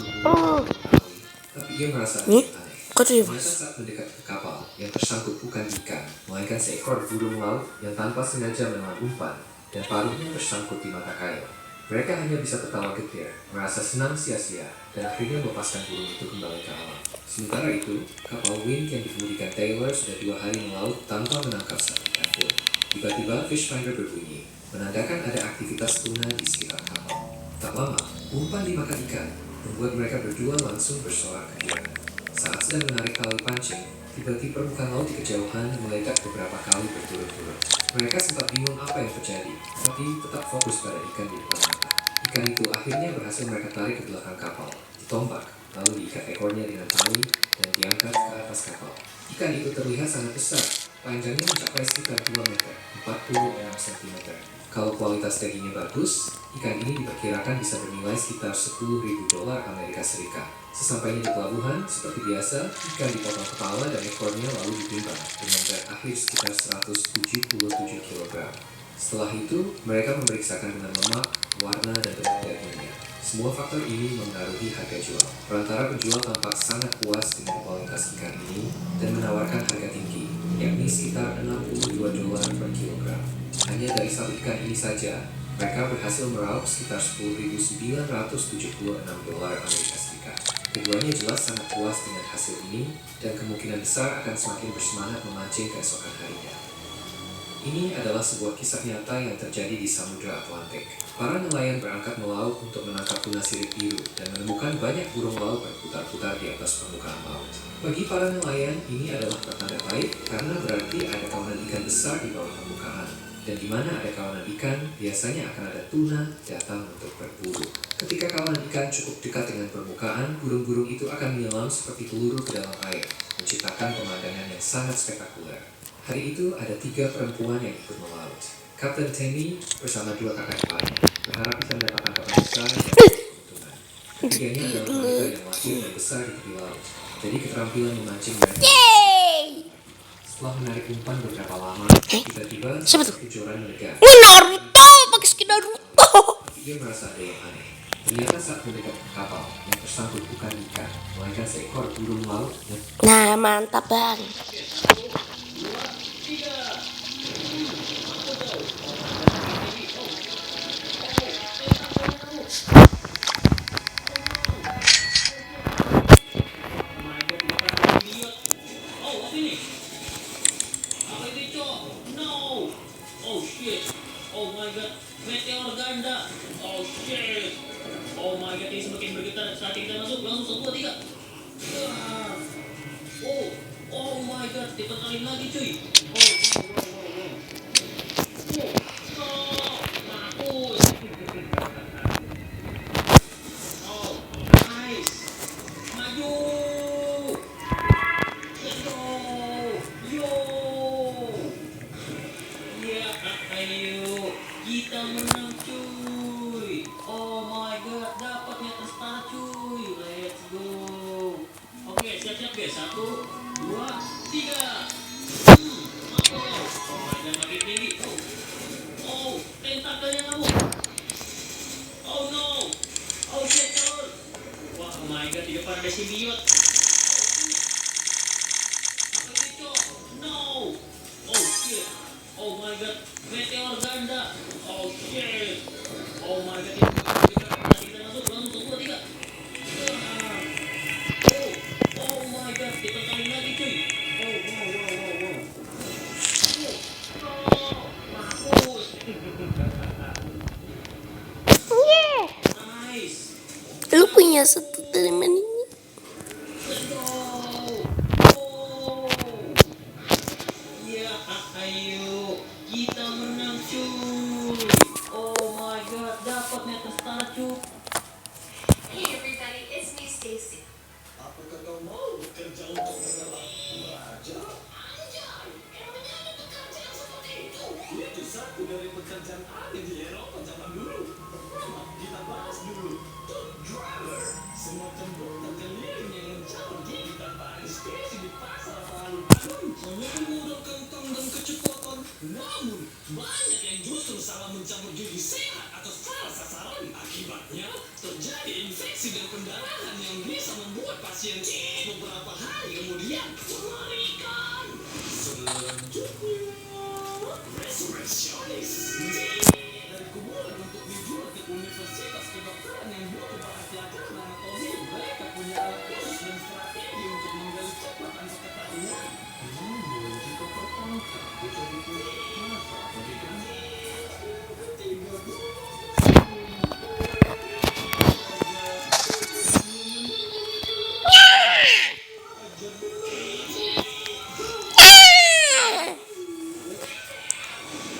ia merasa ada yang aneh. Ternyata saat mendekat ke kapal, yang tersangkut bukan ikan, melainkan seekor burung laut yang tanpa sengaja menelan umpan dan paruhnya tersangkut di mata kail. Mereka hanya bisa tertawa getir, merasa senang sia-sia, dan akhirnya melepaskan burung itu kembali ke alam. Sementara itu, kapal Wind yang dikemudikan Taylor sudah 2 hari melaut tanpa menangkap satu ikan pun. Tiba-tiba Fishfinder berbunyi, menandakan ada aktivitas tuna di sekitar kapal. Tak lama, umpan dimakan ikan, membuat mereka berdua langsung bersorak kegirangan. Saat sedang menarik tali pancing, tiba-tiba permukaan laut di kejauhan meledak beberapa kali berturut-turut. Mereka sempat bingung apa yang terjadi, tapi tetap fokus pada ikan di depan mata. Ikan itu akhirnya berhasil mereka tarik ke belakang kapal, ditombak, lalu diikat ekornya dengan tali dan diangkat ke atas kapal. Ikan itu terlihat sangat besar, panjangnya mencapai sekitar 2 meter, 46 cm. Kalau kualitas dagingnya bagus, ikan ini diperkirakan bisa bernilai sekitar $10.000 Amerika Serikat. Sesampainya di pelabuhan, seperti biasa, ikan dipotong kepala dan ekornya lalu ditimbang dengan berat akhir sekitar 177 kg. Setelah itu, mereka memeriksakan dengan lemak, warna, dan bentuk dagingnya. Semua faktor ini mempengaruhi harga jual. Perantara penjual tampak sangat puas dengan kualitas ikan ini dan menawarkan harga tinggi, yakni sekitar $62 per kilogram. Hanya dari satu ikan ini saja, mereka berhasil meraup sekitar $10.976 Amerika Serikat. Keduanya jelas sangat puas dengan hasil ini dan kemungkinan besar akan semakin bersemangat memancing keesokan harinya. Ini adalah sebuah kisah nyata yang terjadi di Samudra Atlantik. Para nelayan berangkat melaut untuk menangkap tuna sirip biru dan menemukan banyak burung laut berputar-putar di atas permukaan laut. Bagi para nelayan, ini adalah pertanda baik karena berarti ada kawanan ikan besar di bawah permukaan. Dan di mana ada kawanan ikan, biasanya akan ada tuna datang untuk berburu. Ketika kawanan ikan cukup dekat dengan permukaan, burung-burung itu akan menyelam seperti peluru ke dalam air, menciptakan pemandangan yang sangat spektakuler. Hari itu ada 3 perempuan yang ikut melaut. Kapten Tammy bersama 2 kakak iparnya berharap bisa mendapat tangkapan besar dan keuntungan. Ketiganya adalah wanita yang lahir dan besar di tepi laut, jadi keterampilan memancing mereka. Setelah menarik umpan beberapa lama, tiba-tiba Siapa tuh? kejuaraan meledak. Naruto, pakai skin Naruto. Dia merasa ada yang aneh. Ternyata saat mendekat ke kapal, yang tersangkut bukan ikan, melainkan seekor burung laut yang Nah, mantap bang. Oh shit. Oh my god. Meteor ganda. Oh shit. Oh my god, ini semakin bergetar saat kita masuk. Langsung 1, 2, 3. Ah. Oh. Oh my god, dipetalin lagi cuy. Oh. Oh. Mampus. Oh, nice. Maju. Let's go. Yo. Ya, ayo. Kita menang cuy. Oh my god, dapatnya testara cuy. Let's go. Oke, siap-siap guys. 1, 2, 3. Mampus. Oh my god, makin tinggi. Oh, tentakelnya kamu. Oh no. Oh shit, kabur. Wah, oh my god, di depan ada simbiot. Apa itu, Cok? No. Oh shit. Oh my god, meteor ganda. Oh shit. Oh my god, ini tadi kita masuk langsung 1, 2, 3. Oh, oh my god, kita kali lagi cuy. Oh, wow. Oh, mampus. Nice. Lu punya satu teman ini. Let's go. Oh. Ya, ayo. Kita menang cuy. Oh my god, dapatnya testara cuy. Hey everybody, it's me Stacy. Apakah kau mau bekerja untuk mengelak raja? Anjay, emangnya ada pekerjaan seperti itu? Itu satu dari pekerjaan aneh di Eropa zaman dulu. Pertama, kita bahas dulu. Truck driver, semacam dokter keliling yang mencari gigi tanpa anestesi di pasar lalu. Menyambut kentang dan kecepatan. Namun, banyak yang justru salah mencabut gigi sehat atau salah sasaran. Akibatnya, terjadi infeksi dan pendarahan yang bisa membuat pasien beberapa hari kemudian mengerikan. Selanjutnya, resurrectionist. Dari kuburan untuk dijual ke universitas kedokteran yang butuh para pelajaran anatomi. Mereka punya alat khusus dan strategi untuk menggali cepat tanpa ketahuan. Jika tertangkap, bisa ditutup mata berikan. Ketiga,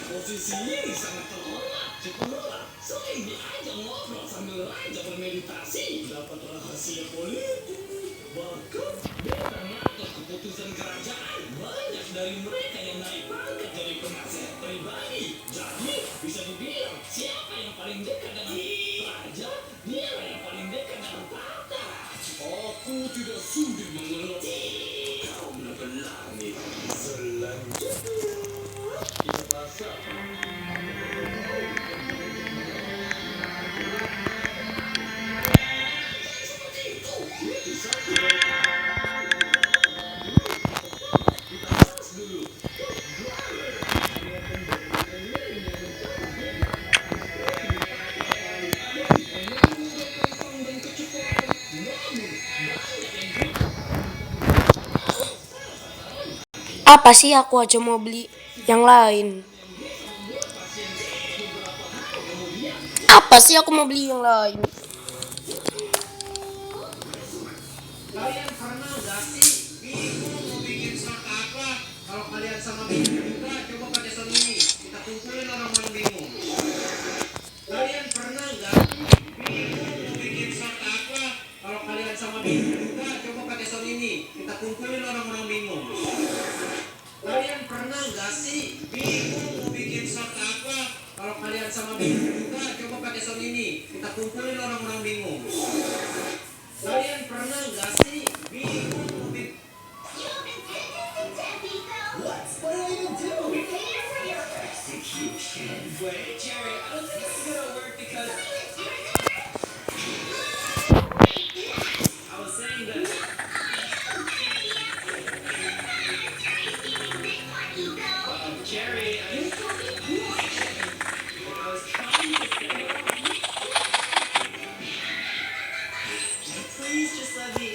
Posisi ini sangat terhormat. Cekurlah, sering diajak ngobrol sambil raja bermeditasi. Dapat rahasia politik. Bahkan, beta ngatur keputusan kerajaan. Banyak dari mereka yang naik pangkat dari penasihat pribadi. Jadi, bisa dibilang siapa yang paling dekat dengan raja, dia yang paling dekat dengan tahta. aku tidak sudi mengerti. Kau menekan langit. Selanjutnya, kita rasa Seperti itu. itu satu dari kita bahas dulu. Truck driver, semacam dokter keliling yang mencari gigi. Apa sih, aku aja mau beli. yang lain. Apa sih aku mau beli yang lain? Kalian pernah gak sih bingung mau bikin shot apa? Kalau kalian sama bingung juga, coba pakai sound ini. Kita kumpulin orang-orang bingung. Kalian pernah gak bingung mau bikin shot apa? Kalau kalian sama bingung juga, coba pakai sound ini. Kita kumpulin orang-orang bingung. Kalian pernah gak sih bingung mau bikin shot apa? Kalau kalian sama bingung juga, coba pakai sound ini. Kita kumpulin orang-orang bingung. Kalian pernah gak sih bingung mau bikin... What do I even do? Execution. Wait, Jerry, I don't think this is gonna work because... I was saying that... Jerry, I was trying to say... Please just let me...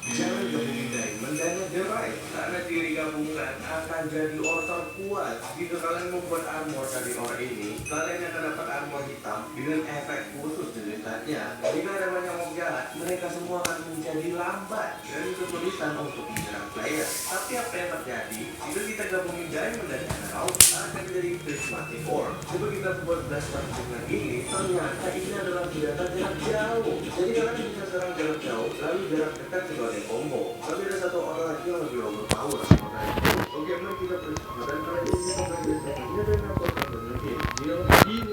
Jangan gabungin diamond dan netherite karena diri gabungan akan jadi ore terkuat. Jika kalian membuat armor dari ore ini, kalian akan dapat armor hitam dengan efek khusus di detaknya. Jika ada banyak mob jahat, mereka semua akan menjadi lambat dan kesulitan untuk menyerang player. Tapi apa yang terjadi jika kita gabungin diamond dan emerald akan menjadi prismatic ore. Jika kita buat blaster dengan ini, ternyata ini adalah senjata jarak jauh. Jadi kalian bisa serang jarak jauh, lalu jarak dekat juga ada combo. Tapi ada satu orang lagi yang lebih overpower. Maka itu, oke, mari kita bersama dan kalian ini mengajarkan ini adalah program berlebih. Ini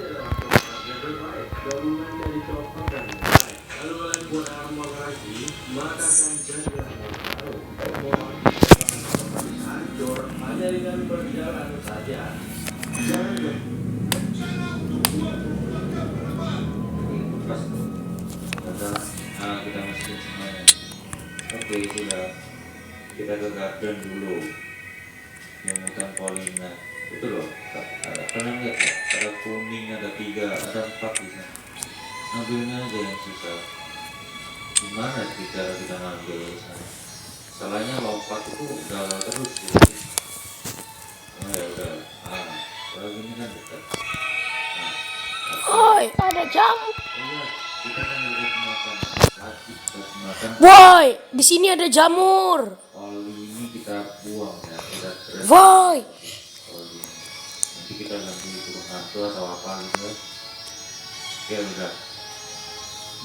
adalah program yang terbaik. Gabungan dari copper dan baik. Lalu kalian buat armor lagi, maka akan jadi armor baru. Armor bisa hancur hanya dengan berjalan saja. Jangan kita masukin semuanya. Oke, sudah. Kita ke garden dulu. Yang hutan polina itu loh. Ada pernah lihat ya? Ada kuning, ada 3, ada 4 di sana. Ambilnya aja yang susah. Gimana sih cara kita ngambil di sana? Salahnya lompat itu galau terus gitu. Oh ya udah. Kalau gini kan dekat. Oi, ada jam. Iya, kita kan udah makan. Woi, di sini ada jamur. Oli ini kita buang ya, kita keren. Woi. Oli. Nanti kita ganti burung hantu atau apa gitu. Oke udah.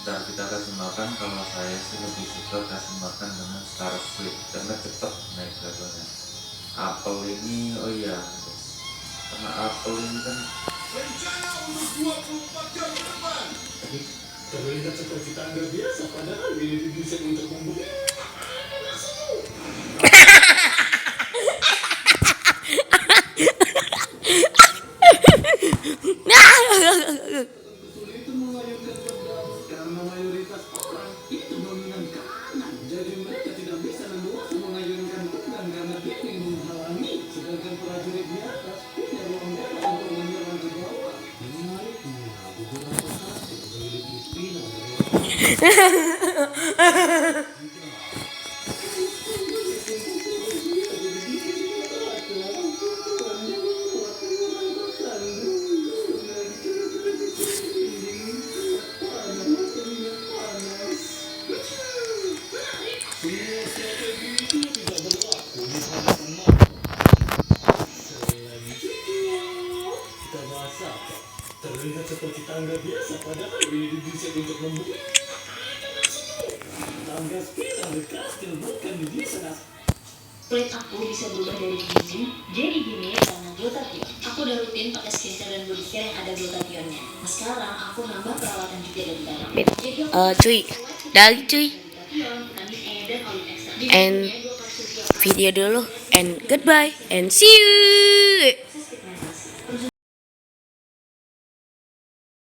Ntar kita kasih makan. Kalau saya sih lebih suka kasih makan dengan starfruit karena cepat naik levelnya. Apel ini, oh iya, karena apel ini kan. Rencana untuk 24 jam ke depan. Terlihat seperti tangga biasa, padahal ini didesain untuk membuat itu mengayunkan pedang karena mayoritas orang itu dominan kanan. Jadi mereka tidak bisa leluasa mengayunkan pedang karena dia ingin menghalangi. Sedangkan prajurit di atas punya ruang bebas untuk menyerang ke bawah. Menariknya, beberapa kaki memiliki spina terlihat seperti tangga biasa, padahal ini didesain untuk membuat tangga spiral di kastil bukan didesain. Kulit aku bisa berubah dari gini jadi gini karena glutathione. Aku udah rutin pakai skincare dan body care yang ada glutathionnya. Sekarang aku nambah perawatan juga dari dalam. Jadi Cuy, dari cuy. glutathione, vitamin E dan olive extra. And video dulu and goodbye and see you.